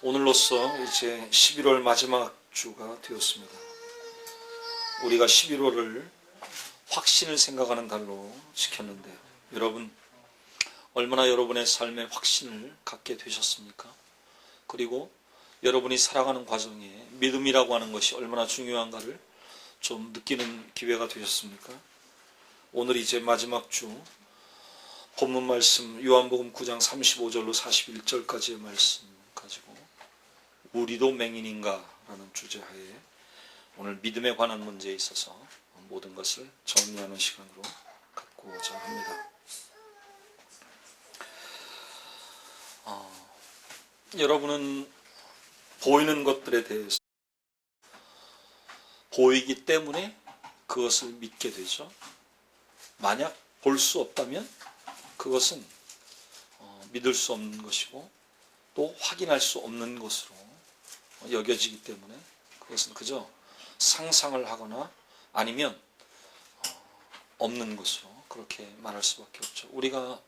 오늘로써 이제 11월 마지막 주가 되었습니다. 우리가 11월을 확신을 생각하는 달로 지켰는데요. 여러분, 얼마나 여러분의 삶에 확신을 갖게 되셨습니까? 그리고 여러분이 살아가는 과정에 믿음이라고 하는 것이 얼마나 중요한가를 좀 느끼는 기회가 되셨습니까? 오늘 이제 마지막 주 본문 말씀 요한복음 9장 35절로 41절까지의 말씀 가지고 우리도 맹인인가 라는 주제하에 오늘 믿음에 관한 문제에 있어서 모든 것을 정리하는 시간으로 갖고자 합니다. 여러분은 보이는 것들에 대해서 보이기 때문에 그것을 믿게 되죠. 만약 볼 수 없다면 그것은 믿을 수 없는 것이고 또 확인할 수 없는 것으로 여겨지기 때문에 그것은 그저 상상을 하거나 아니면 없는 것으로 그렇게 말할 수밖에 없죠. 우리가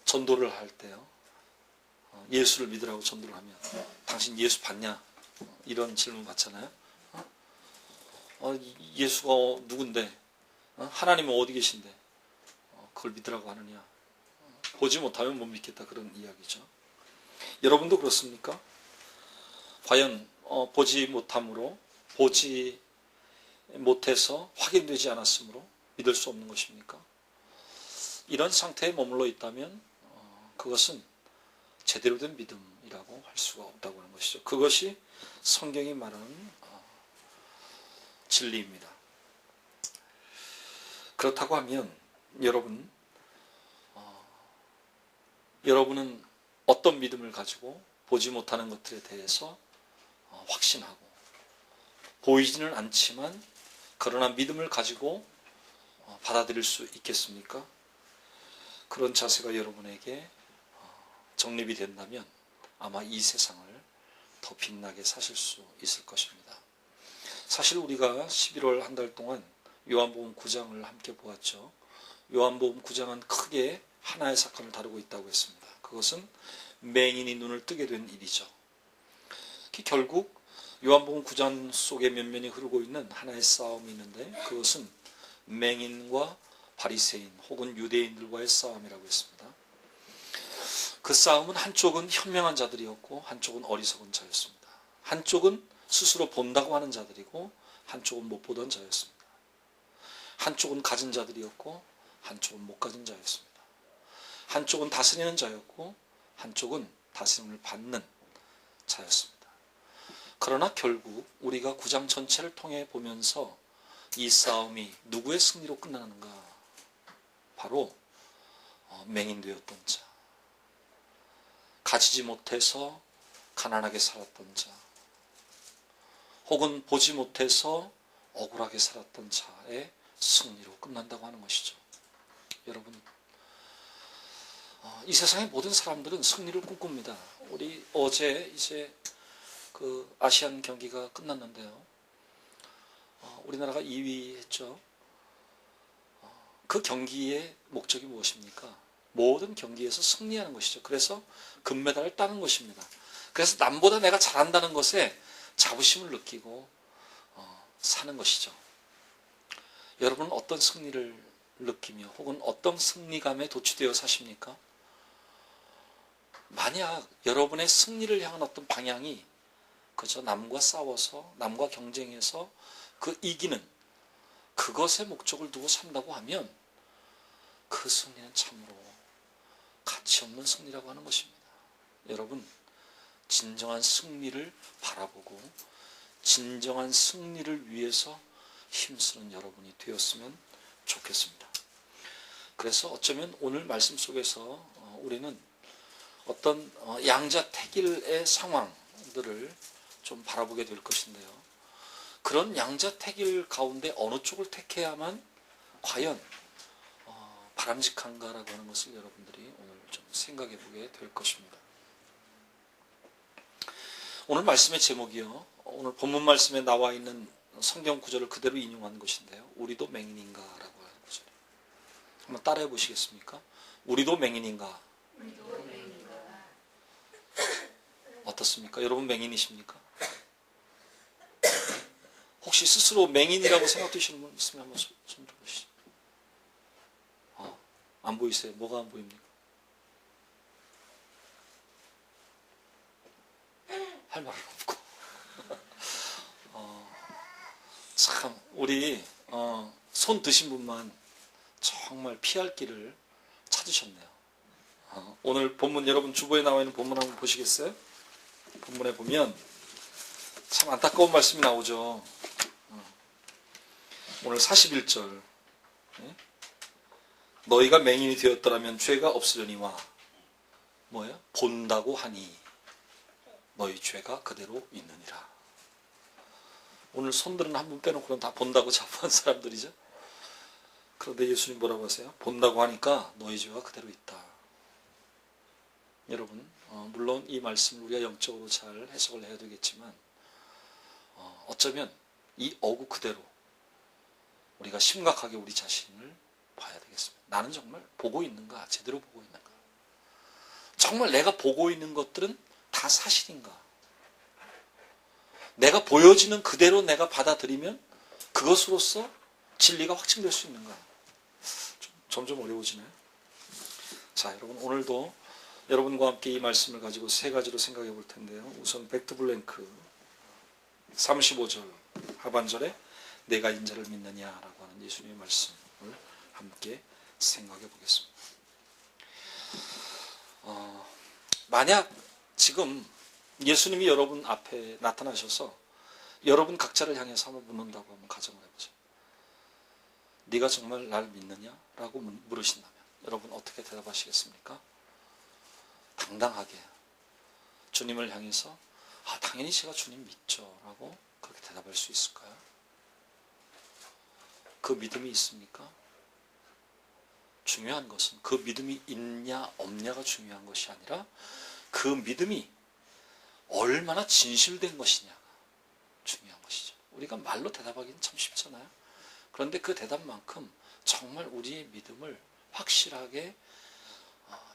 전도를 할 때요, 예수를 믿으라고 전도를 하면 당신 예수 받냐? 이런 질문 받잖아요. 예수가 누군데? 하나님은 어디 계신데? 그걸 믿으라고 하느냐? 보지 못하면 못 믿겠다, 그런 이야기죠. 여러분도 그렇습니까? 과연 보지 못함으로, 보지 못해서 확인되지 않았으므로 믿을 수 없는 것입니까? 이런 상태에 머물러 있다면 그것은 제대로 된 믿음이라고 할 수가 없다고 하는 것이죠. 그것이 성경이 말하는 진리입니다. 그렇다고 하면 여러분은 어떤 믿음을 가지고 보지 못하는 것들에 대해서 확신하고, 보이지는 않지만 그러나 믿음을 가지고 받아들일 수 있겠습니까? 그런 자세가 여러분에게 정립이 된다면 아마 이 세상을 더 빛나게 사실 수 있을 것입니다. 사실 우리가 11월 한 달 동안 요한복음 9장을 함께 보았죠. 요한복음 9장은 크게 하나의 사건을 다루고 있다고 했습니다. 그것은 맹인이 눈을 뜨게 된 일이죠. 결국 요한복음 9장 속에 면면이 흐르고 있는 하나의 싸움이 있는데 그것은 맹인과 바리새인 혹은 유대인들과의 싸움이라고 했습니다. 그 싸움은 한쪽은 현명한 자들이었고 한쪽은 어리석은 자였습니다. 한쪽은 스스로 본다고 하는 자들이고 한쪽은 못 보던 자였습니다. 한쪽은 가진 자들이었고 한쪽은 못 가진 자였습니다. 한쪽은 다스리는 자였고 한쪽은 다스림을 받는 자였습니다. 그러나 결국 우리가 9장 전체를 통해 보면서 이 싸움이 누구의 승리로 끝나는가? 바로 맹인되었던 자, 가지지 못해서 가난하게 살았던 자, 혹은 보지 못해서 억울하게 살았던 자의 승리로 끝난다고 하는 것이죠. 여러분, 이 세상의 모든 사람들은 승리를 꿈꿉니다. 우리 어제 이제 그 아시안 경기가 끝났는데요. 우리나라가 2위 했죠. 그 경기의 목적이 무엇입니까? 모든 경기에서 승리하는 것이죠. 그래서 금메달을 따는 것입니다. 그래서 남보다 내가 잘한다는 것에 자부심을 느끼고 사는 것이죠. 여러분은 어떤 승리를 느끼며 혹은 어떤 승리감에 도취되어 사십니까? 만약 여러분의 승리를 향한 어떤 방향이 그저 남과 싸워서, 남과 경쟁해서 그 이기는 그것의 목적을 두고 산다고 하면 그 승리는 참으로 가치 없는 승리라고 하는 것입니다. 여러분, 진정한 승리를 바라보고 진정한 승리를 위해서 힘쓰는 여러분이 되었으면 좋겠습니다. 그래서 어쩌면 오늘 말씀 속에서 우리는 어떤 양자택일의 상황들을 좀 바라보게 될 것인데요. 그런 양자택일 가운데 어느 쪽을 택해야만 과연 바람직한가라고 하는 것을 여러분들이 오늘 좀 생각해 보게 될 것입니다. 오늘 말씀의 제목이요, 오늘 본문 말씀에 나와 있는 성경 구절을 그대로 인용한 것인데요. 우리도 맹인인가? 라고 하는 구절이에요. 한번 따라해 보시겠습니까? 우리도 맹인인가? 어떻습니까? 여러분 맹인이십니까? 혹시 스스로 맹인이라고 생각되시는 분 있으면 한번 손 들어보시죠. 안 보이세요? 뭐가 안 보입니까? 할 말은 없고. 참 우리 손 드신 분만 정말 피할 길을 찾으셨네요. 오늘 본문, 여러분 주보에 나와 있는 본문 한번 보시겠어요? 본문에 보면 참 안타까운 말씀이 나오죠. 오늘 41절. 너희가 맹인이 되었더라면 죄가 없으려니와 뭐예요? 본다고 하니 너희 죄가 그대로 있느니라. 오늘 손들은 한 분 빼놓고는 다 본다고 자부한 사람들이죠. 그런데 예수님 뭐라고 하세요? 본다고 하니까 너희 죄가 그대로 있다. 여러분, 물론 이 말씀을 우리가 영적으로 잘 해석을 해야 되겠지만 어쩌면 이 어구 그대로 우리가 심각하게 우리 자신을 봐야 되겠습니다. 나는 정말 보고 있는가? 제대로 보고 있는가? 정말 내가 보고 있는 것들은 다 사실인가? 내가 보여지는 그대로 내가 받아들이면 그것으로서 진리가 확증될 수 있는가? 점점 어려워지네요. 자, 여러분 오늘도 여러분과 함께 이 말씀을 가지고 세 가지로 생각해 볼 텐데요. 우선 백투블랭크 35절 하반절에 내가 인자를 믿느냐라고 하는 예수님의 말씀을 함께 생각해 보겠습니다. 만약 지금 예수님이 여러분 앞에 나타나셔서 여러분 각자를 향해서 한번 묻는다고 한번 가정을 해보죠. 네가 정말 날 믿느냐? 라고 물으신다면 여러분 어떻게 대답하시겠습니까? 당당하게 주님을 향해서 당연히 제가 주님 믿죠 라고 그렇게 대답할 수 있을까요? 그 믿음이 있습니까? 중요한 것은 그 믿음이 있냐 없냐가 중요한 것이 아니라 그 믿음이 얼마나 진실된 것이냐가 중요한 것이죠. 우리가 말로 대답하기는 참 쉽잖아요. 그런데 그 대답만큼 정말 우리의 믿음을 확실하게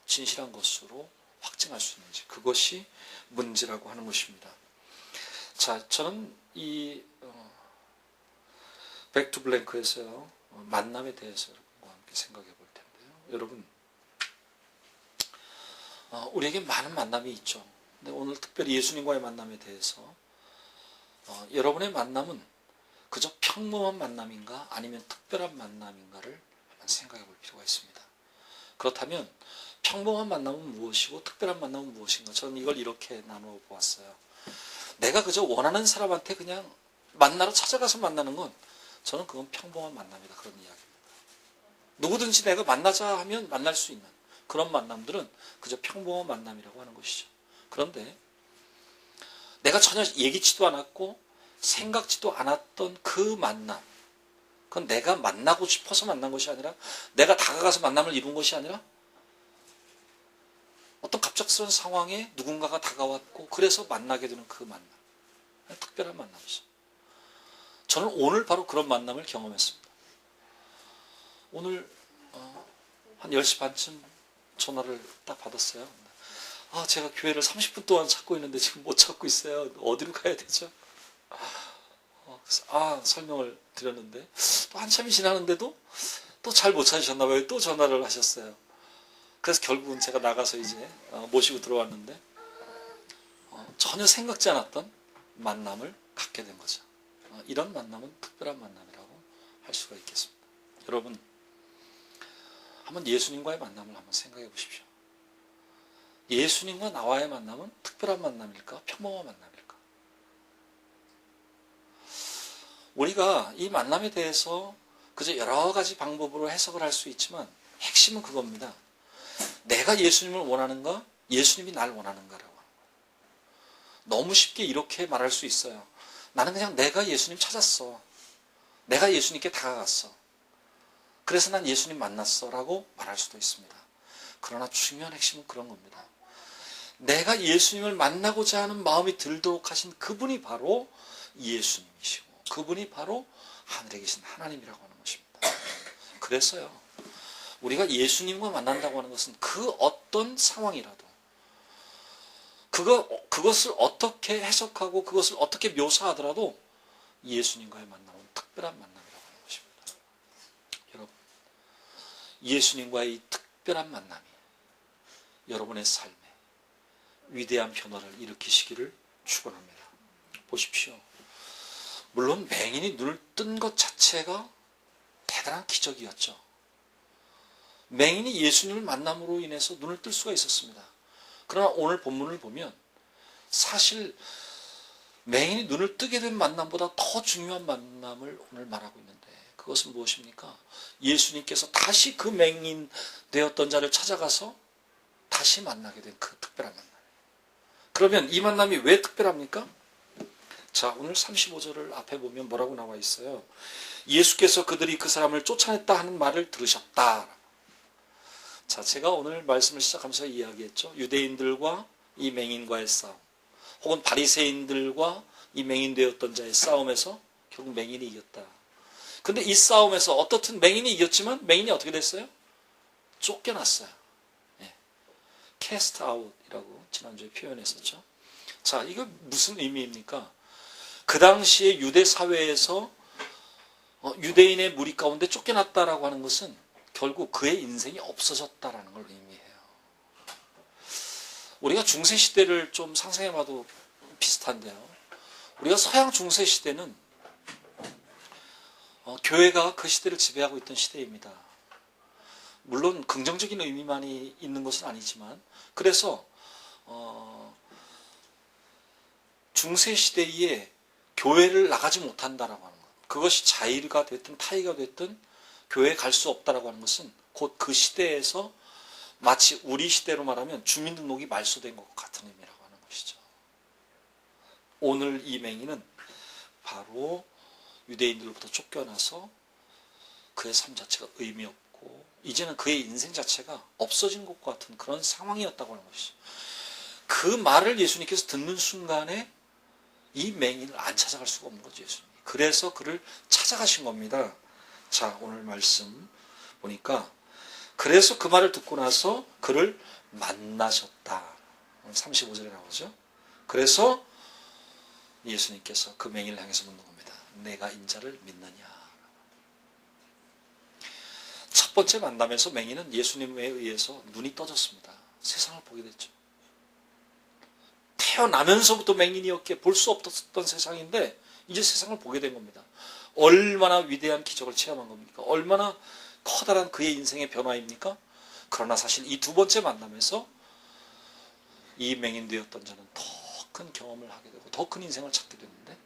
진실한 것으로 확증할 수 있는지, 그것이 문제라고 하는 것입니다. 자, 저는 이 백투블랭크에서요 만남에 대해서 여러분과 함께 생각해 볼 텐데요. 여러분 우리에게 많은 만남이 있죠. 근데 오늘 특별히 예수님과의 만남에 대해서 여러분의 만남은 그저 평범한 만남인가 아니면 특별한 만남인가를 한번 생각해 볼 필요가 있습니다. 그렇다면 평범한 만남은 무엇이고 특별한 만남은 무엇인가? 저는 이걸 이렇게 나누어 보았어요. 내가 그저 원하는 사람한테 그냥 만나러 찾아가서 만나는 건 저는 그건 평범한 만남이다. 그런 이야기입니다. 누구든지 내가 만나자 하면 만날 수 있는 그런 만남들은 그저 평범한 만남이라고 하는 것이죠. 그런데 내가 전혀 예기치도 않았고 생각지도 않았던 그 만남, 그건 내가 만나고 싶어서 만난 것이 아니라 내가 다가가서 만남을 이룬 것이 아니라 어떤 갑작스러운 상황에 누군가가 다가왔고 그래서 만나게 되는 그 만남, 특별한 만남이죠. 저는 오늘 바로 그런 만남을 경험했습니다. 오늘 한 10시 반쯤 전화를 딱 받았어요. 제가 교회를 30분 동안 찾고 있는데 지금 못 찾고 있어요. 어디로 가야 되죠? 설명을 드렸는데 또 한참이 지나는데도 또 잘 못 찾으셨나 봐요. 또 전화를 하셨어요. 그래서 결국은 제가 나가서 이제 모시고 들어왔는데 전혀 생각지 않았던 만남을 갖게 된 거죠. 이런 만남은 특별한 만남이라고 할 수가 있겠습니다. 여러분 한번 예수님과의 만남을 한번 생각해 보십시오. 예수님과 나와의 만남은 특별한 만남일까? 평범한 만남일까? 우리가 이 만남에 대해서 그저 여러 가지 방법으로 해석을 할 수 있지만 핵심은 그겁니다. 내가 예수님을 원하는가? 예수님이 날 원하는가라고 하는 거예요. 너무 쉽게 이렇게 말할 수 있어요. 나는 그냥 내가 예수님 찾았어. 내가 예수님께 다가갔어. 그래서 난 예수님 만났어 라고 말할 수도 있습니다. 그러나 중요한 핵심은 그런 겁니다. 내가 예수님을 만나고자 하는 마음이 들도록 하신 그분이 바로 예수님이시고 그분이 바로 하늘에 계신 하나님이라고 하는 것입니다. 그래서요, 우리가 예수님과 만난다고 하는 것은 그 어떤 상황이라도, 그것을 어떻게 해석하고 그것을 어떻게 묘사하더라도 예수님과의 만남은 특별한 만남이라고 하는 것입니다. 여러분, 예수님과의 이 특별한 만남이 여러분의 삶에 위대한 변화를 일으키시기를 축원합니다. 보십시오. 물론 맹인이 눈을 뜬 것 자체가 대단한 기적이었죠. 맹인이 예수님을 만남으로 인해서 눈을 뜰 수가 있었습니다. 그러나 오늘 본문을 보면 사실 맹인이 눈을 뜨게 된 만남보다 더 중요한 만남을 오늘 말하고 있는데, 그것은 무엇입니까? 예수님께서 다시 그 맹인 되었던 자를 찾아가서 다시 만나게 된 그 특별한 만남. 그러면 이 만남이 왜 특별합니까? 자, 오늘 35절을 앞에 보면 뭐라고 나와 있어요? 예수께서 그들이 그 사람을 쫓아냈다 하는 말을 들으셨다. 자, 제가 오늘 말씀을 시작하면서 이야기했죠. 유대인들과 이 맹인과의 싸움, 혹은 바리새인들과 이 맹인 되었던 자의 싸움에서 결국 맹인이 이겼다. 근데 이 싸움에서 어떻든 맹인이 이겼지만 맹인이 어떻게 됐어요? 쫓겨났어요. cast out이라고 지난주에 표현했었죠. 자, 이거 무슨 의미입니까? 그 당시에 유대 사회에서 유대인의 무리 가운데 쫓겨났다라고 하는 것은 결국 그의 인생이 없어졌다라는 걸 의미해요. 우리가 중세 시대를 좀 상상해봐도 비슷한데요. 우리가 서양 중세 시대는 교회가 그 시대를 지배하고 있던 시대입니다. 물론 긍정적인 의미만이 있는 것은 아니지만, 그래서 중세 시대에 교회를 나가지 못한다라고 하는 것, 그것이 자의가 됐든 타의가 됐든 교회에 갈 수 없다라고 하는 것은 곧 그 시대에서 마치 우리 시대로 말하면 주민등록이 말소된 것 같은 의미라고 하는 것이죠. 오늘 이 맹인은 바로 유대인들로부터 쫓겨나서 그의 삶 자체가 의미 없고 이제는 그의 인생 자체가 없어진 것 같은 그런 상황이었다고 하는 것이죠. 그 말을 예수님께서 듣는 순간에 이 맹인을 안 찾아갈 수가 없는 거죠, 예수님이. 그래서 그를 찾아가신 겁니다. 자, 오늘 말씀 보니까 그래서 그 말을 듣고 나서 그를 만나셨다. 35절에 나오죠. 그래서 예수님께서 그 맹인을 향해서 묻는 겁니다. 내가 인자를 믿느냐. 첫 번째 만남에서 맹인은 예수님에 의해서 눈이 떠졌습니다. 세상을 보게 됐죠. 태어나면서부터 맹인이었기에 볼 수 없었던 세상인데 이제 세상을 보게 된 겁니다. 얼마나 위대한 기적을 체험한 겁니까? 얼마나 커다란 그의 인생의 변화입니까? 그러나 사실 이 두 번째 만남에서 이 맹인 되었던 자는 더 큰 경험을 하게 되고 더 큰 인생을 찾게 되는데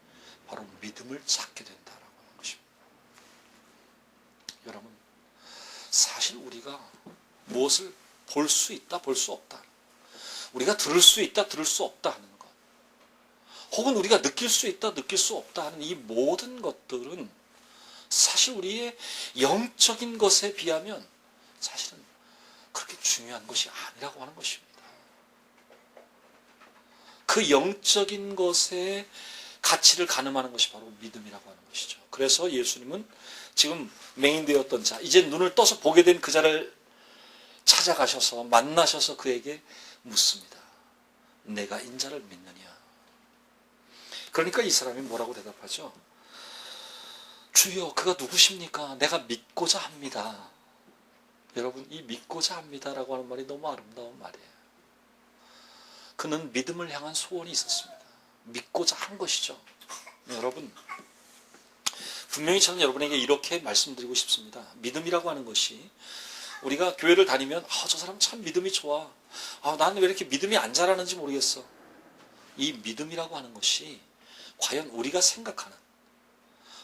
바로 믿음을 찾게 된다라고 하는 것입니다. 여러분, 사실 우리가 무엇을 볼 수 있다, 볼 수 없다, 우리가 들을 수 있다, 들을 수 없다 하는 것, 혹은 우리가 느낄 수 있다, 느낄 수 없다 하는 이 모든 것들은 사실 우리의 영적인 것에 비하면 사실은 그렇게 중요한 것이 아니라고 하는 것입니다. 그 영적인 것의 가치를 가늠하는 것이 바로 믿음이라고 하는 것이죠. 그래서 예수님은 지금 맹인되었던 자, 이제 눈을 떠서 보게 된 그 자를 찾아가셔서 만나셔서 그에게 묻습니다. 내가 인자를 믿느냐. 그러니까 이 사람이 뭐라고 대답하죠? 주여, 그가 누구십니까? 내가 믿고자 합니다. 여러분, 이 믿고자 합니다라고 하는 말이 너무 아름다운 말이에요. 그는 믿음을 향한 소원이 있었습니다. 믿고자 한 것이죠. 여러분, 분명히 저는 여러분에게 이렇게 말씀드리고 싶습니다. 믿음이라고 하는 것이 우리가 교회를 다니면 저 사람 참 믿음이 좋아. 나는 왜 이렇게 믿음이 안 자라는지 모르겠어. 이 믿음이라고 하는 것이 과연 우리가 생각하는,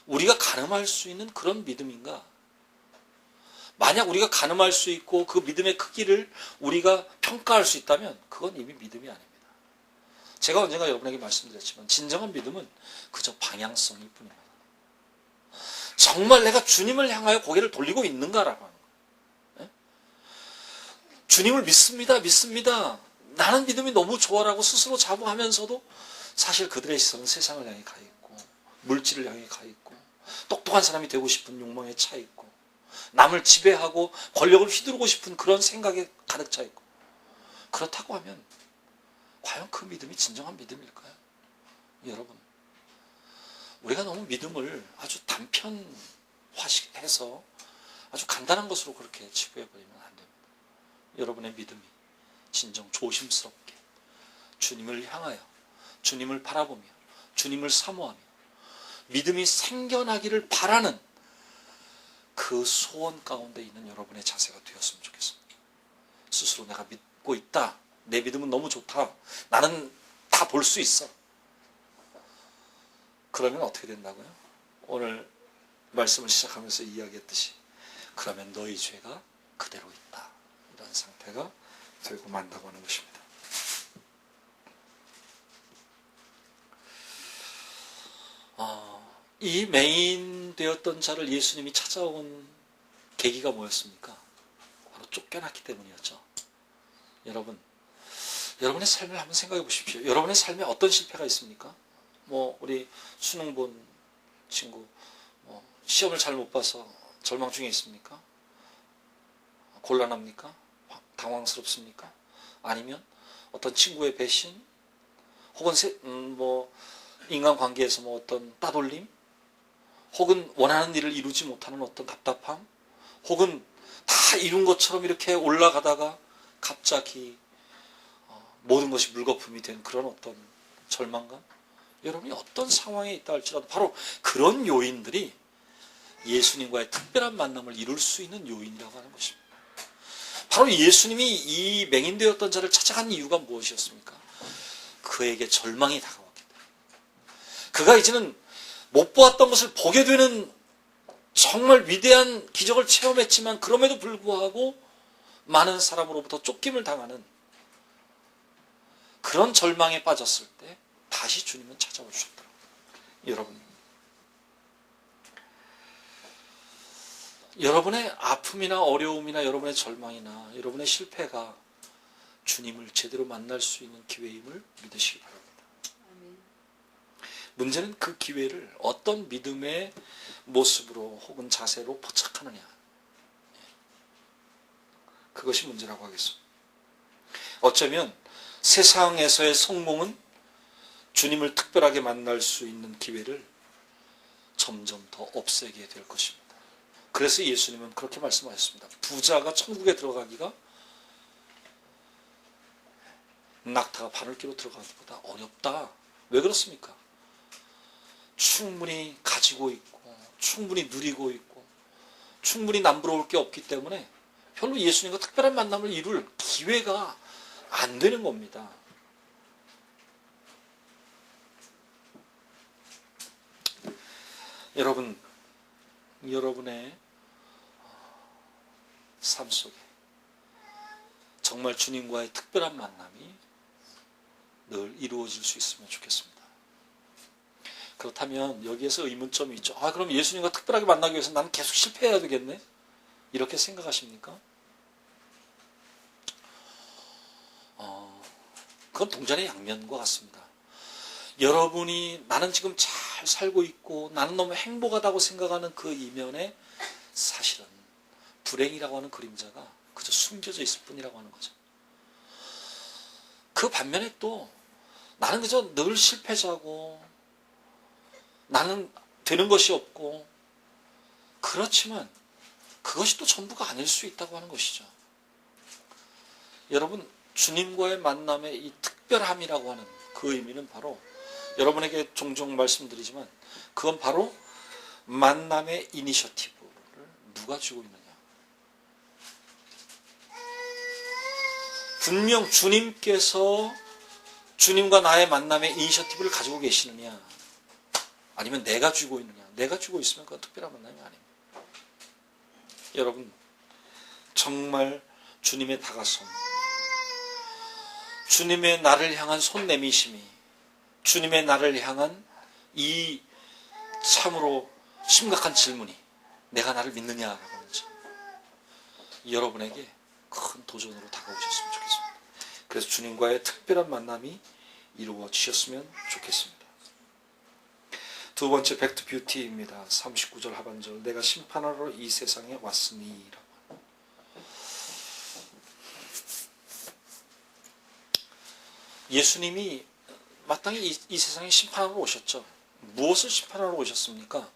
우리가 가늠할 수 있는 그런 믿음인가? 만약 우리가 가늠할 수 있고 그 믿음의 크기를 우리가 평가할 수 있다면 그건 이미 믿음이 아닙니다. 제가 언젠가 여러분에게 말씀드렸지만 진정한 믿음은 그저 방향성일 뿐입니다. 정말 내가 주님을 향하여 고개를 돌리고 있는가라고 하는 거예요. 주님을 믿습니다, 믿습니다. 나는 믿음이 너무 좋아라고 스스로 자부하면서도 사실 그들의 시선은 세상을 향해 가 있고 물질을 향해 가 있고 똑똑한 사람이 되고 싶은 욕망에 차 있고 남을 지배하고 권력을 휘두르고 싶은 그런 생각에 가득 차 있고, 그렇다고 하면 과연 과연 그 믿음이 진정한 믿음일까요? 여러분, 우리가 너무 믿음을 아주 단편화해서 아주 간단한 것으로 그렇게 치부해버리면 안 됩니다. 여러분의 믿음이 진정 조심스럽게 주님을 향하여, 주님을 바라보며, 주님을 사모하며 믿음이 생겨나기를 바라는 그 소원 가운데 있는 여러분의 자세가 되었으면 좋겠습니다. 스스로 내가 믿고 있다, 내 믿음은 너무 좋다, 나는 다 볼 수 있어. 그러면 어떻게 된다고요? 오늘 말씀을 시작하면서 이야기했듯이 그러면 너희 죄가 그대로 있다, 이런 상태가 되고 만다고 하는 것입니다. 이 맹인 되었던 자를 예수님이 찾아온 계기가 뭐였습니까? 바로 쫓겨났기 때문이었죠. 여러분, 여러분의 삶을 한번 생각해 보십시오. 여러분의 삶에 어떤 실패가 있습니까? 우리 수능 본 친구, 시험을 잘 못 봐서 절망 중에 있습니까? 곤란합니까? 당황스럽습니까? 아니면 어떤 친구의 배신, 혹은 인간관계에서 어떤 따돌림, 혹은 원하는 일을 이루지 못하는 어떤 답답함, 혹은 다 이룬 것처럼 이렇게 올라가다가 갑자기 모든 것이 물거품이 된 그런 어떤 절망감, 여러분이 어떤 상황에 있다 할지라도 바로 그런 요인들이 예수님과의 특별한 만남을 이룰 수 있는 요인이라고 하는 것입니다. 바로 예수님이 이 맹인되었던 자를 찾아간 이유가 무엇이었습니까? 그에게 절망이 다가왔기 때문에. 그가 이제는 못 보았던 것을 보게 되는 정말 위대한 기적을 체험했지만 그럼에도 불구하고 많은 사람으로부터 쫓김을 당하는 그런 절망에 빠졌을 때 다시 주님은 찾아오셨더라고요. 여러분, 여러분의 아픔이나 어려움이나 여러분의 절망이나 여러분의 실패가 주님을 제대로 만날 수 있는 기회임을 믿으시기 바랍니다. 문제는 그 기회를 어떤 믿음의 모습으로 혹은 자세로 포착하느냐, 그것이 문제라고 하겠습니다. 어쩌면 세상에서의 성공은 주님을 특별하게 만날 수 있는 기회를 점점 더 없애게 될 것입니다. 그래서 예수님은 그렇게 말씀하셨습니다. 부자가 천국에 들어가기가 낙타가 바늘기로 들어가기보다 어렵다. 왜 그렇습니까? 충분히 가지고 있고 충분히 누리고 있고 충분히 남부러울 게 없기 때문에 별로 예수님과 특별한 만남을 이룰 기회가 안 되는 겁니다. 여러분, 여러분의 삶 속에 정말 주님과의 특별한 만남이 늘 이루어질 수 있으면 좋겠습니다. 그렇다면 여기에서 의문점이 있죠. 그럼 예수님과 특별하게 만나기 위해서 나는 계속 실패해야 되겠네? 이렇게 생각하십니까? 그건 동전의 양면과 같습니다. 여러분이 나는 지금 잘 살고 있고 나는 너무 행복하다고 생각하는 그 이면에 사실은 불행이라고 하는 그림자가 그저 숨겨져 있을 뿐이라고 하는 거죠. 그 반면에 또 나는 그저 늘 실패자고 나는 되는 것이 없고 그렇지만 그것이 또 전부가 아닐 수 있다고 하는 것이죠. 여러분, 주님과의 만남의 이 특별함이라고 하는 그 의미는 바로 여러분에게 종종 말씀드리지만 그건 바로 만남의 이니셔티브를 누가 쥐고 있느냐. 분명 주님께서 주님과 나의 만남의 이니셔티브를 가지고 계시느냐 아니면 내가 쥐고 있느냐. 내가 쥐고 있으면 그건 특별한 만남이 아닙니다. 여러분, 정말 주님의 다가섬, 주님의 나를 향한 손 내미심이, 주님의 나를 향한 이 참으로 심각한 질문이 내가 나를 믿느냐라고 하는지 여러분에게 큰 도전으로 다가오셨으면 좋겠습니다. 그래서 주님과의 특별한 만남이 이루어지셨으면 좋겠습니다. 두 번째 백투 뷰티입니다. 39절 하반절, 내가 심판하러 이 세상에 왔으니 라고. 예수님이 마땅히 이 세상에 심판하러 오셨죠. 무엇을 심판하러 오셨습니까?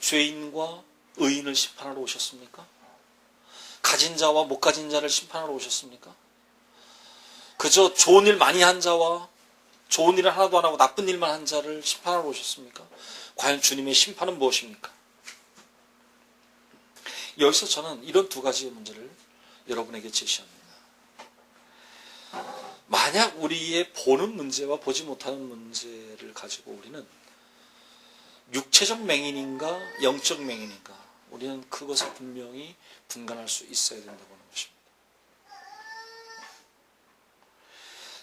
죄인과 의인을 심판하러 오셨습니까? 가진 자와 못 가진 자를 심판하러 오셨습니까? 그저 좋은 일 많이 한 자와 좋은 일을 하나도 안 하고 나쁜 일만 한 자를 심판하러 오셨습니까? 과연 주님의 심판은 무엇입니까? 여기서 저는 이런 두 가지의 문제를 여러분에게 제시합니다. 만약 우리의 보는 문제와 보지 못하는 문제를 가지고 우리는 육체적 맹인인가 영적 맹인인가, 우리는 그것을 분명히 분간할 수 있어야 된다고 하는 것입니다.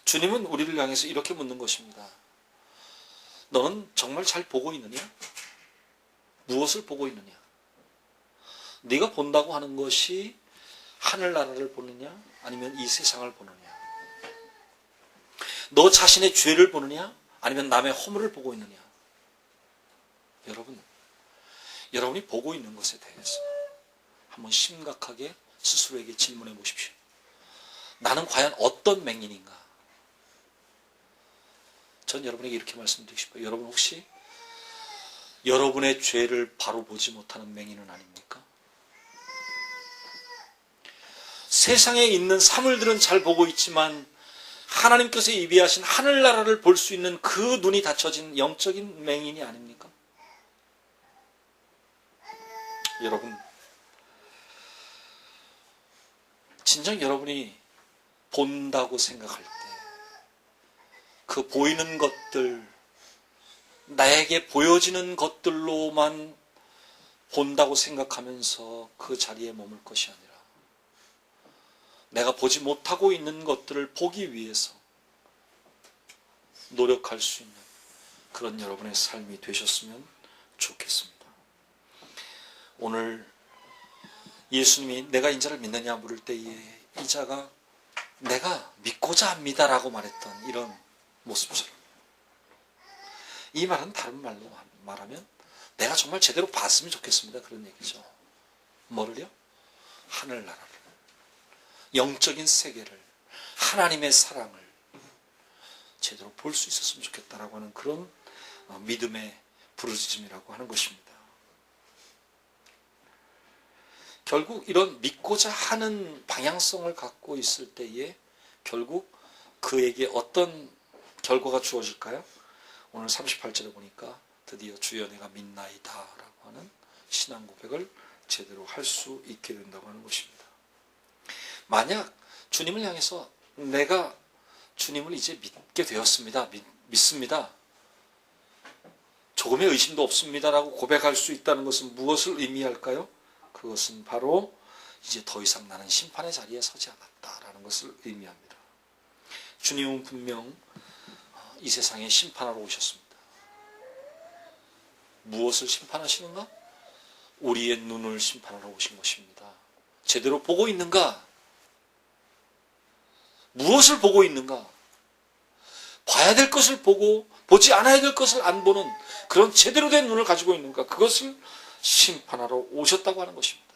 주님은 우리를 향해서 이렇게 묻는 것입니다. 너는 정말 잘 보고 있느냐? 무엇을 보고 있느냐? 네가 본다고 하는 것이 하늘나라를 보느냐 아니면 이 세상을 보느냐? 너 자신의 죄를 보느냐 아니면 남의 허물을 보고 있느냐? 여러분이 보고 있는 것에 대해서 한번 심각하게 스스로에게 질문해 보십시오. 나는 과연 어떤 맹인인가? 전 여러분에게 이렇게 말씀드리고 싶어요. 여러분 혹시 여러분의 죄를 바로 보지 못하는 맹인은 아닙니까? 세상에 있는 사물들은 잘 보고 있지만 하나님께서 예비하신 하늘나라를 볼 수 있는 그 눈이 닫혀진 영적인 맹인이 아닙니까? 여러분, 진정 여러분이 본다고 생각할 때 그 보이는 것들, 나에게 보여지는 것들로만 본다고 생각하면서 그 자리에 머물 것이 아니라 내가 보지 못하고 있는 것들을 보기 위해서 노력할 수 있는 그런 여러분의 삶이 되셨으면 좋겠습니다. 오늘 예수님이 내가 인자를 믿느냐 물을 때에 이 자가 내가 믿고자 합니다라고 말했던 이런 모습처럼, 이 말은 다른 말로 말하면 내가 정말 제대로 봤으면 좋겠습니다, 그런 얘기죠. 뭐를요? 하늘나라를, 영적인 세계를, 하나님의 사랑을 제대로 볼 수 있었으면 좋겠다라고 하는 그런 믿음의 부르짖음이라고 하는 것입니다. 결국 이런 믿고자 하는 방향성을 갖고 있을 때에 결국 그에게 어떤 결과가 주어질까요? 오늘 38절에 보니까 드디어 주여 내가 믿나이다 라고 하는 신앙 고백을 제대로 할 수 있게 된다고 하는 것입니다. 만약 주님을 향해서 내가 주님을 이제 믿게 되었습니다, 믿습니다, 조금의 의심도 없습니다라고 고백할 수 있다는 것은 무엇을 의미할까요? 그것은 바로 이제 더 이상 나는 심판의 자리에 서지 않았다라는 것을 의미합니다. 주님은 분명 이 세상에 심판하러 오셨습니다. 무엇을 심판하시는가? 우리의 눈을 심판하러 오신 것입니다. 제대로 보고 있는가? 무엇을 보고 있는가? 봐야 될 것을 보고 보지 않아야 될 것을 안 보는 그런 제대로 된 눈을 가지고 있는가? 그것을 심판하러 오셨다고 하는 것입니다.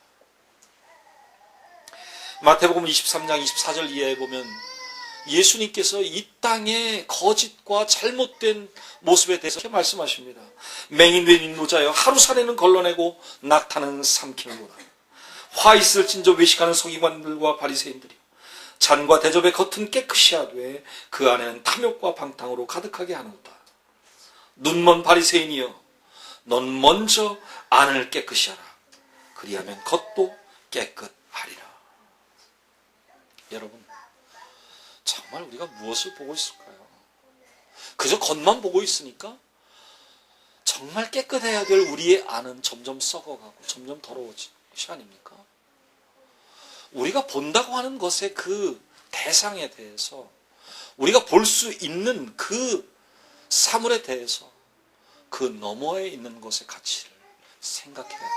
마태복음 23장 24절 이하에 보면 예수님께서 이 땅의 거짓과 잘못된 모습에 대해서 이렇게 말씀하십니다. 맹인된 인노자여, 하루 사내는 걸러내고 낙타는 삼키는구나. 화 있을 진저 외식하는 서기관들과 바리새인들이여, 잔과 대접의 겉은 깨끗이 하되 그 안에는 탐욕과 방탕으로 가득하게 하는도다. 눈먼 바리새인이여, 넌 먼저 안을 깨끗이 하라. 그리하면 겉도 깨끗하리라. 여러분, 정말 우리가 무엇을 보고 있을까요? 그저 겉만 보고 있으니까 정말 깨끗해야 될 우리의 안은 점점 썩어가고 점점 더러워지는 것이 아닙니까? 우리가 본다고 하는 것의 그 대상에 대해서, 우리가 볼 수 있는 그 사물에 대해서 그 너머에 있는 것의 가치를 생각해야 해요.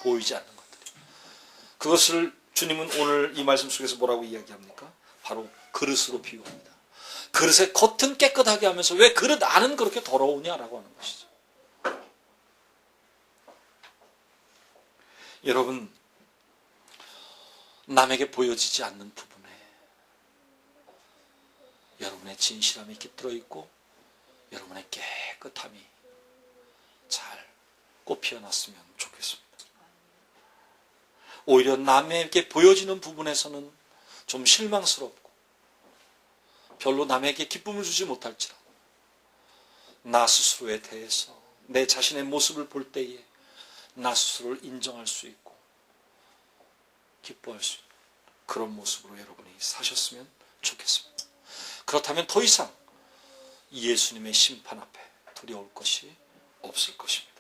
보이지 않는 것들이. 그것을 주님은 오늘 이 말씀 속에서 뭐라고 이야기합니까? 바로 그릇으로 비유합니다. 그릇의 겉은 깨끗하게 하면서 왜 그릇 안은 그렇게 더러우냐라고 하는 것이죠. 여러분, 남에게 보여지지 않는 부분에 여러분의 진실함이 깃들어 있고 여러분의 깨끗함이 잘 꽃피어났으면 좋겠습니다. 오히려 남에게 보여지는 부분에서는 좀 실망스럽고 별로 남에게 기쁨을 주지 못할지라도 나 스스로에 대해서 내 자신의 모습을 볼 때에 나 스스로를 인정할 수 있고 기뻐할 수 있는 그런 모습으로 여러분이 사셨으면 좋겠습니다. 그렇다면 더 이상 예수님의 심판 앞에 두려울 것이 없을 것입니다.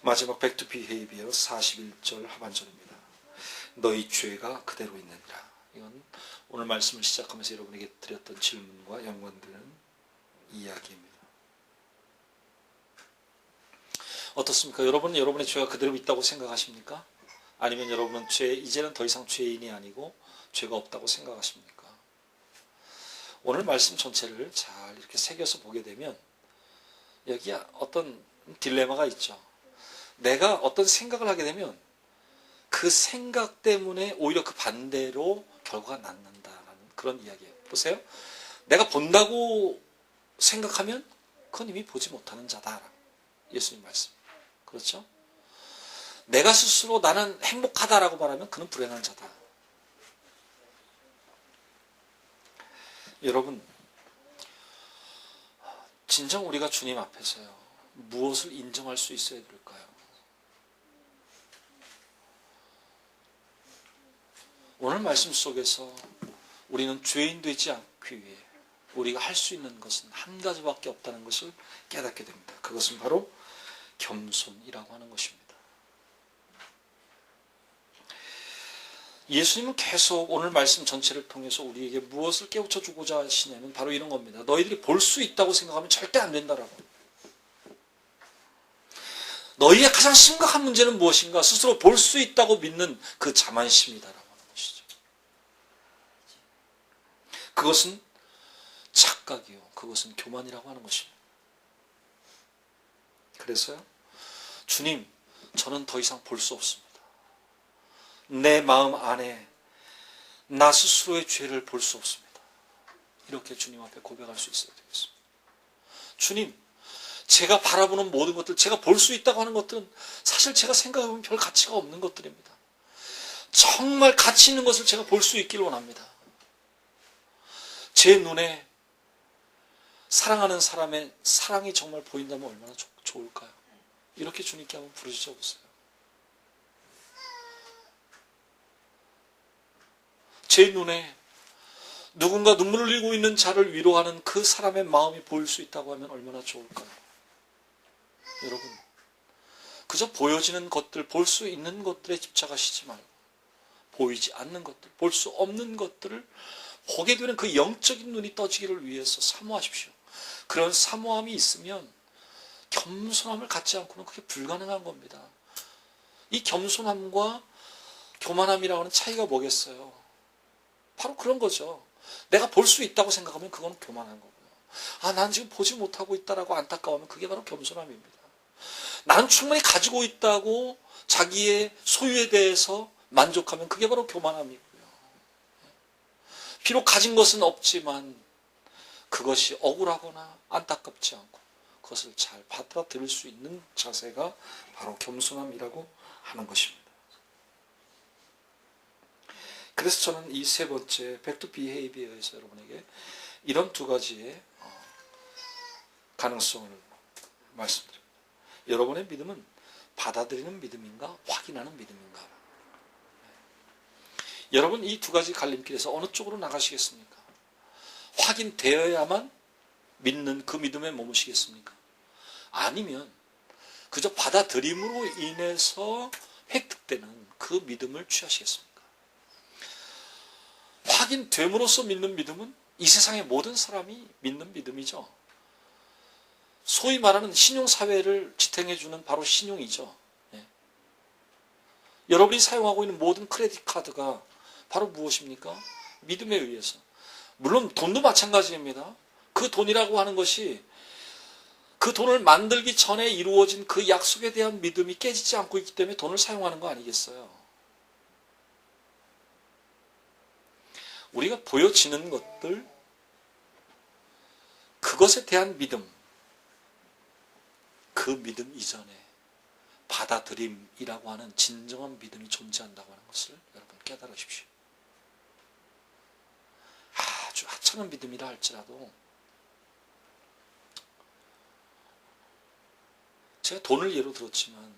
마지막 back to behavior 41절 하반절입니다. 너희 죄가 그대로 있느니라. 이건 오늘 말씀을 시작하면서 여러분에게 드렸던 질문과 연관되는 이야기입니다. 어떻습니까? 여러분은 여러분의 죄가 그대로 있다고 생각하십니까? 아니면 여러분은 이제는 더 이상 죄인이 아니고 죄가 없다고 생각하십니까? 오늘 말씀 전체를 잘 이렇게 새겨서 보게 되면 여기 어떤 딜레마가 있죠. 내가 어떤 생각을 하게 되면 그 생각 때문에 오히려 그 반대로 결과가 낳는다라는 그런 이야기예요. 보세요. 내가 본다고 생각하면 그건 이미 보지 못하는 자다. 예수님 말씀. 그렇죠? 내가 스스로 나는 행복하다라고 말하면 그는 불행한 자다. 여러분, 진정 우리가 주님 앞에서요, 무엇을 인정할 수 있어야 될까요? 오늘 말씀 속에서 우리는 죄인 되지 않기 위해 우리가 할 수 있는 것은 한 가지밖에 없다는 것을 깨닫게 됩니다. 그것은 바로 겸손이라고 하는 것입니다. 예수님은 계속 오늘 말씀 전체를 통해서 우리에게 무엇을 깨우쳐 주고자 하시냐면 바로 이런 겁니다. 너희들이 볼 수 있다고 생각하면 절대 안 된다라고. 너희의 가장 심각한 문제는 무엇인가? 스스로 볼 수 있다고 믿는 그 자만심이다라고 하는 것이죠. 그것은 착각이요. 그것은 교만이라고 하는 것입니다. 그래서요, 주님, 저는 더 이상 볼 수 없습니다. 내 마음 안에 나 스스로의 죄를 볼 수 없습니다. 이렇게 주님 앞에 고백할 수 있어야 되겠습니다. 주님, 제가 바라보는 모든 것들, 제가 볼 수 있다고 하는 것들은 사실 제가 생각해보면 별 가치가 없는 것들입니다. 정말 가치 있는 것을 제가 볼 수 있기를 원합니다. 제 눈에 사랑하는 사람의 사랑이 정말 보인다면 얼마나 좋을까요? 이렇게 주님께 한번 부르짖어 보세요. 제 눈에 누군가 눈물을 흘리고 있는 자를 위로하는 그 사람의 마음이 보일 수 있다고 하면 얼마나 좋을까요? 여러분, 그저 보여지는 것들, 볼 수 있는 것들에 집착하시지 말고 보이지 않는 것들, 볼 수 없는 것들을 보게 되는 그 영적인 눈이 떠지기를 위해서 사모하십시오. 그런 사모함이 있으면 겸손함을 갖지 않고는 그게 불가능한 겁니다. 이 겸손함과 교만함이라고 하는 차이가 뭐겠어요? 바로 그런 거죠. 내가 볼 수 있다고 생각하면 그건 교만한 거고요. 난 지금 보지 못하고 있다라고 안타까워하면 그게 바로 겸손함입니다. 나는 충분히 가지고 있다고 자기의 소유에 대해서 만족하면 그게 바로 교만함이고요. 비록 가진 것은 없지만 그것이 억울하거나 안타깝지 않고 그것을 잘 받아들일 수 있는 자세가 바로 겸손함이라고 하는 것입니다. 그래서 저는 이 세 번째 back to behavior에서 여러분에게 이런 두 가지의 가능성을 말씀드립니다. 여러분의 믿음은 받아들이는 믿음인가 확인하는 믿음인가? 여러분 이 두 가지 갈림길에서 어느 쪽으로 나가시겠습니까? 확인되어야만 믿는 그 믿음에 머무시겠습니까? 아니면 그저 받아들임으로 인해서 획득되는 그 믿음을 취하시겠습니까? 확인됨으로써 믿는 믿음은 이 세상의 모든 사람이 믿는 믿음이죠. 소위 말하는 신용사회를 지탱해주는 바로 신용이죠. 네. 여러분이 사용하고 있는 모든 크레딧 카드가 바로 무엇입니까? 믿음에 의해서. 물론 돈도 마찬가지입니다. 그 돈이라고 하는 것이 그 돈을 만들기 전에 이루어진 그 약속에 대한 믿음이 깨지지 않고 있기 때문에 돈을 사용하는 거 아니겠어요? 우리가 보여지는 것들, 그것에 대한 믿음, 그 믿음 이전에 받아들임이라고 하는 진정한 믿음이 존재한다고 하는 것을 여러분 깨달으십시오. 아주 하찮은 믿음이라 할지라도 제가 돈을 예로 들었지만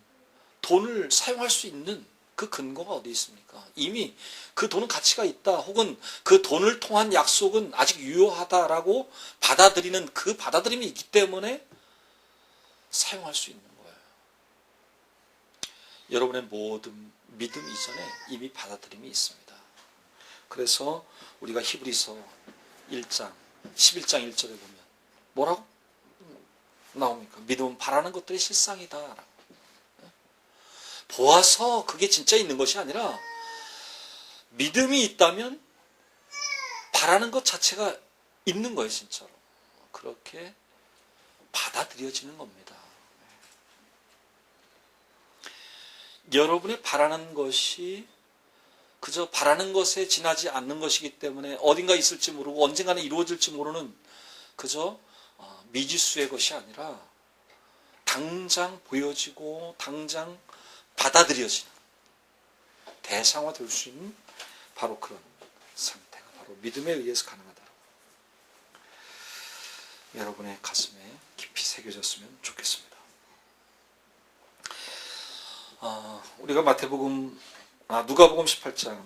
돈을 사용할 수 있는 그 근거가 어디 있습니까? 이미 그 돈은 가치가 있다, 혹은 그 돈을 통한 약속은 아직 유효하다라고 받아들이는 그 받아들임이 있기 때문에 사용할 수 있는 거예요. 여러분의 모든 믿음 이전에 이미 받아들임이 있습니다. 그래서 우리가 히브리서 1장 11장 1절에 보면 뭐라고 나옵니까? 믿음은 바라는 것들의 실상이다. 보아서 그게 진짜 있는 것이 아니라 믿음이 있다면 바라는 것 자체가 있는 거예요, 진짜로. 그렇게 받아들여지는 겁니다. 여러분이 바라는 것이 그저 바라는 것에 지나지 않는 것이기 때문에 어딘가 있을지 모르고 언젠가는 이루어질지 모르는 그저 미지수의 것이 아니라 당장 보여지고 당장 받아들여지는, 대상화될 수 있는 바로 그런 상태가 바로 믿음에 의해서 가능하다고 여러분의 가슴에 깊이 새겨졌으면 좋겠습니다. 우리가 누가복음 18장,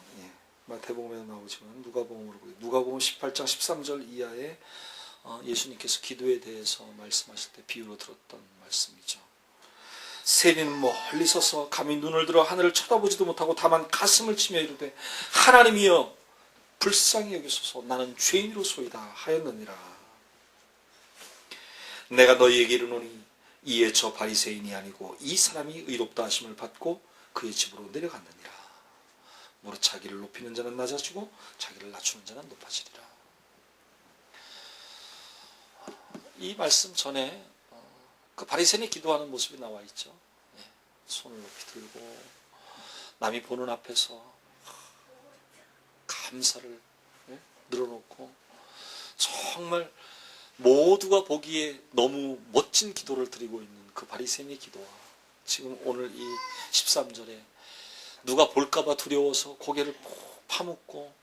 마태복음에도 나오지만 누가복음 18장 13절 이하에 예수님께서 기도에 대해서 말씀하실 때 비유로 들었던 말씀이죠. 세리는 멀리 서서 감히 눈을 들어 하늘을 쳐다보지도 못하고 다만 가슴을 치며 이르되 하나님이여 불쌍히 여기소서 나는 죄인이로소이다 하였느니라. 내가 너희에게 이르노니 이에 저 바리새인이 아니고 이 사람이 의롭다 하심을 받고 그의 집으로 내려갔느니라. 무릇 자기를 높이는 자는 낮아지고 자기를 낮추는 자는 높아지리라. 이 말씀 전에 그 바리새인이 기도하는 모습이 나와 있죠. 손을 높이 들고 남이 보는 앞에서 감사를 늘어놓고 정말 모두가 보기에 너무 멋진 기도를 드리고 있는 그 바리새인의 기도와 지금 오늘 이 13절에 누가 볼까봐 두려워서 고개를 푹 파묻고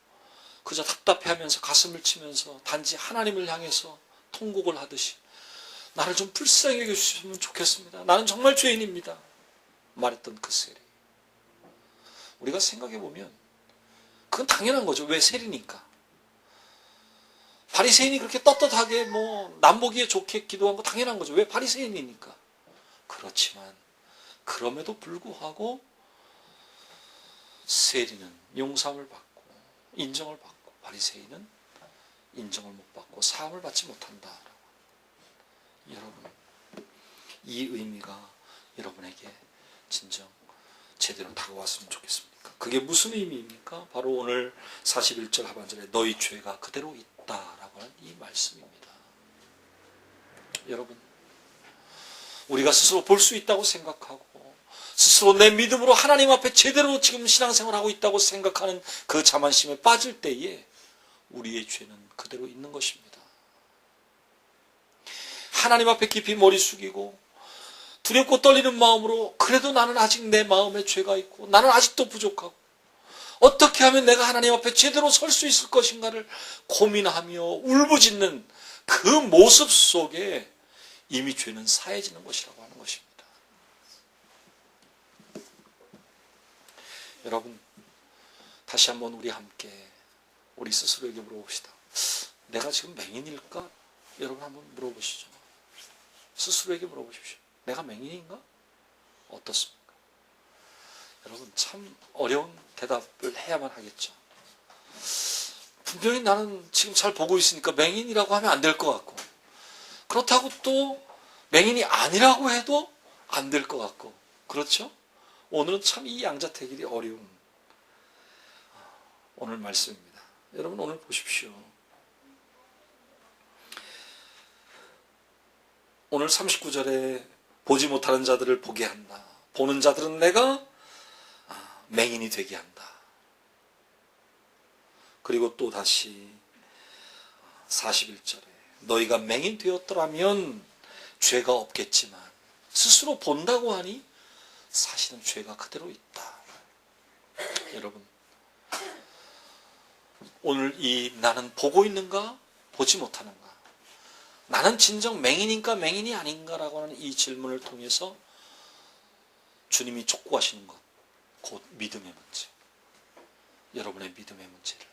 그저 답답해하면서 가슴을 치면서 단지 하나님을 향해서 통곡을 하듯이 나를 좀 불쌍히 여겨주시면 좋겠습니다. 나는 정말 죄인입니다. 말했던 그 세리. 우리가 생각해보면 그건 당연한 거죠. 왜 세리니까. 바리새인이 그렇게 떳떳하게 남보기에 좋게 기도한 거 당연한 거죠. 왜? 바리새인이니까. 그렇지만 그럼에도 불구하고 세리는 용서함을 받고 인정을 받고 바리새인은 인정을 못 받고 사함을 받지 못한다. 여러분, 이 의미가 여러분에게 진정 제대로 다가왔으면 좋겠습니까? 그게 무슨 의미입니까? 바로 오늘 41절 하반절에 너희 죄가 그대로 있다라고 하는 이 말씀입니다. 여러분, 우리가 스스로 볼 수 있다고 생각하고 스스로 내 믿음으로 하나님 앞에 제대로 지금 신앙생활하고 있다고 생각하는 그 자만심에 빠질 때에 우리의 죄는 그대로 있는 것입니다. 하나님 앞에 깊이 머리 숙이고 두렵고 떨리는 마음으로 그래도 나는 아직 내 마음에 죄가 있고 나는 아직도 부족하고 어떻게 하면 내가 하나님 앞에 제대로 설 수 있을 것인가를 고민하며 울부짖는 그 모습 속에 이미 죄는 사해지는 것이라고 하는 것입니다. 여러분, 다시 한번 우리 함께 우리 스스로에게 물어봅시다. 내가 지금 맹인일까? 여러분 한번 물어보시죠. 스스로에게 물어보십시오. 내가 맹인인가? 어떻습니까? 여러분, 참 어려운 대답을 해야만 하겠죠. 분명히 나는 지금 잘 보고 있으니까 맹인이라고 하면 안 될 것 같고, 그렇다고 또 맹인이 아니라고 해도 안 될 것 같고, 그렇죠? 오늘은 참 이 양자택일이 어려운 오늘 말씀입니다. 여러분, 오늘 보십시오. 오늘 39절에 보지 못하는 자들을 보게 한다. 보는 자들은 내가 맹인이 되게 한다. 그리고 또 다시 41절에 너희가 맹인 되었더라면 죄가 없겠지만 스스로 본다고 하니 사실은 죄가 그대로 있다. 여러분, 오늘 이 나는 보고 있는가 보지 못하는가, 나는 진정 맹인인가 맹인이 아닌가라고 하는 이 질문을 통해서 주님이 촉구하시는 것, 곧 믿음의 문제, 여러분의 믿음의 문제를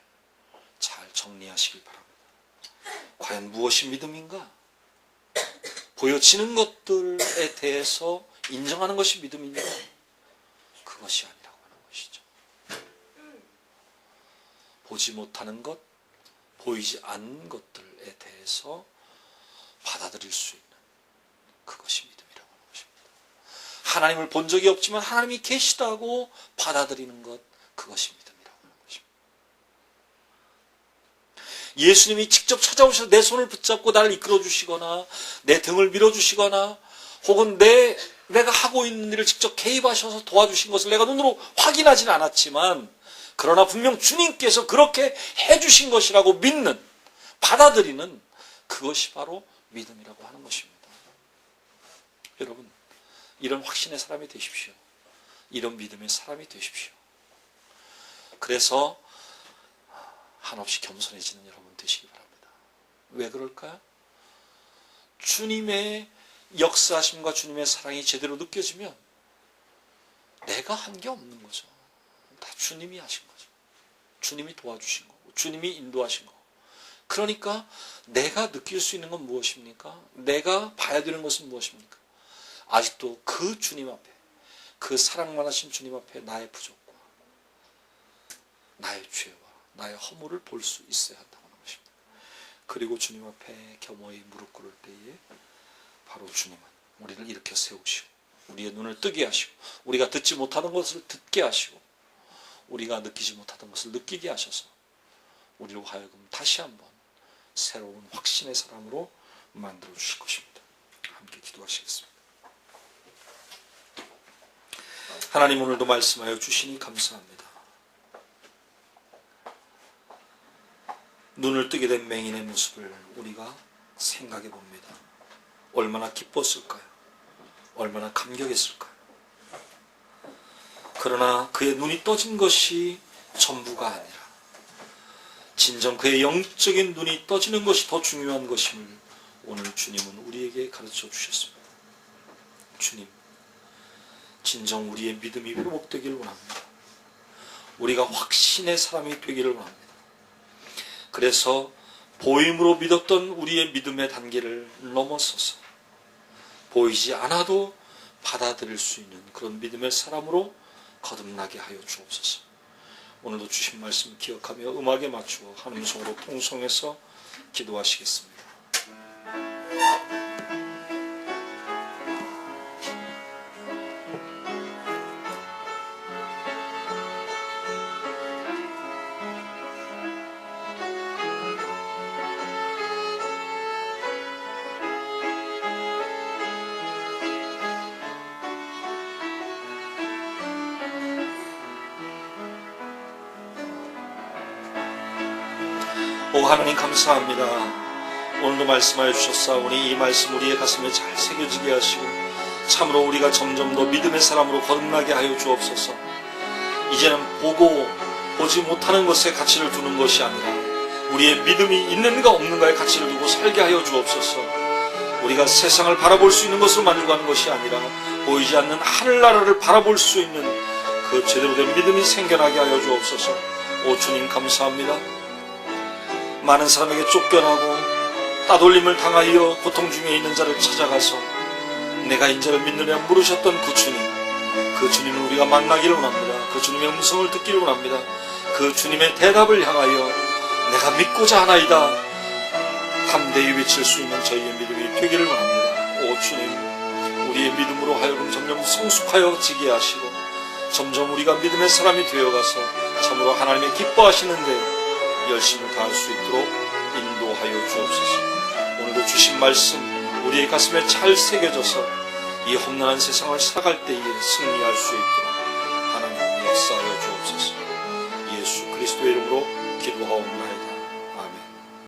잘 정리하시길 바랍니다. 과연 무엇이 믿음인가? 보여지는 것들에 대해서 인정하는 것이 믿음인가? 그것이 아니라고 하는 것이죠. 보지 못하는 것, 보이지 않는 것들에 대해서 받아들일 수 있는 그것이 믿음이라고 하는 것입니다. 하나님을 본 적이 없지만 하나님이 계시다고 받아들이는 것, 그것이 믿음이라고 하는 것입니다. 예수님이 직접 찾아오셔서 내 손을 붙잡고 나를 이끌어 주시거나 내 등을 밀어 주시거나 혹은 내가 하고 있는 일을 직접 개입하셔서 도와주신 것을 내가 눈으로 확인하지는 않았지만, 그러나 분명 주님께서 그렇게 해주신 것이라고 믿는, 받아들이는 그것이 바로 믿음이라고 하는 것입니다. 여러분, 이런 확신의 사람이 되십시오. 이런 믿음의 사람이 되십시오. 그래서 한없이 겸손해지는 여러분 되시기 바랍니다. 왜 그럴까요? 주님의 역사하심과 주님의 사랑이 제대로 느껴지면 내가 한 게 없는 거죠. 다 주님이 하신 거죠. 주님이 도와주신 거고 주님이 인도하신 거고. 그러니까 내가 느낄 수 있는 건 무엇입니까? 내가 봐야 되는 것은 무엇입니까? 아직도 그 주님 앞에, 그 사랑만 하신 주님 앞에 나의 부족과 나의 죄와 나의 허물을 볼 수 있어야 한다는 것입니다. 그리고 주님 앞에 겸허히 무릎 꿇을 때에 바로 주님은 우리를 일으켜 세우시고 우리의 눈을 뜨게 하시고 우리가 듣지 못하던 것을 듣게 하시고 우리가 느끼지 못하던 것을 느끼게 하셔서 우리로 하여금 다시 한번 새로운 확신의 사람으로 만들어 주실 것입니다. 함께 기도하시겠습니다. 하나님, 오늘도 말씀하여 주시니 감사합니다. 눈을 뜨게 된 맹인의 모습을 우리가 생각해 봅니다. 얼마나 기뻤을까요? 얼마나 감격했을까요? 그러나 그의 눈이 떠진 것이 전부가 아니라 진정 그의 영적인 눈이 떠지는 것이 더 중요한 것임을 오늘 주님은 우리에게 가르쳐 주셨습니다. 주님, 진정 우리의 믿음이 회복되기를 원합니다. 우리가 확신의 사람이 되기를 원합니다. 그래서 보임으로 믿었던 우리의 믿음의 단계를 넘어서서 보이지 않아도 받아들일 수 있는 그런 믿음의 사람으로 거듭나게 하여 주옵소서. 오늘도 주신 말씀 기억하며 음악에 맞추어 한 음성으로 통성해서 기도하시겠습니다. 오 하나님, 감사합니다. 오늘도 말씀하여 주셨사오니 이 말씀 우리의 가슴에 잘 새겨지게 하시고 참으로 우리가 점점 더 믿음의 사람으로 거듭나게 하여 주옵소서. 이제는 보지 못하는 것에 가치를 두는 것이 아니라 우리의 믿음이 있는가 없는가에 가치를 두고 살게 하여 주옵소서. 우리가 세상을 바라볼 수 있는 것으로 만족하는 것이 아니라 보이지 않는 하늘나라를 바라볼 수 있는 그 제대로 된 믿음이 생겨나게 하여 주옵소서. 오 주님, 감사합니다. 많은 사람에게 쫓겨나고 따돌림을 당하여 고통 중에 있는 자를 찾아가서 내가 인자를 믿느냐 물으셨던 그 주님을 우리가 만나기를 원합니다. 그 주님의 음성을 듣기를 원합니다. 그 주님의 대답을 향하여 내가 믿고자 하나이다 담대히 외칠 수 있는 저희의 믿음이 되기를 원합니다. 오 주님, 우리의 믿음으로 하여금 점점 성숙하여지게 하시고 점점 우리가 믿음의 사람이 되어가서 참으로 하나님의 기뻐하시는데 열심히 다할 수 있도록 인도하여 주옵소서. 오늘도 주신 말씀 우리의 가슴에 잘 새겨져서 이 험난한 세상을 살아갈 때에 승리할 수 있도록 하나님 역사하여 주옵소서. 예수 그리스도의 이름으로 기도하옵나이다.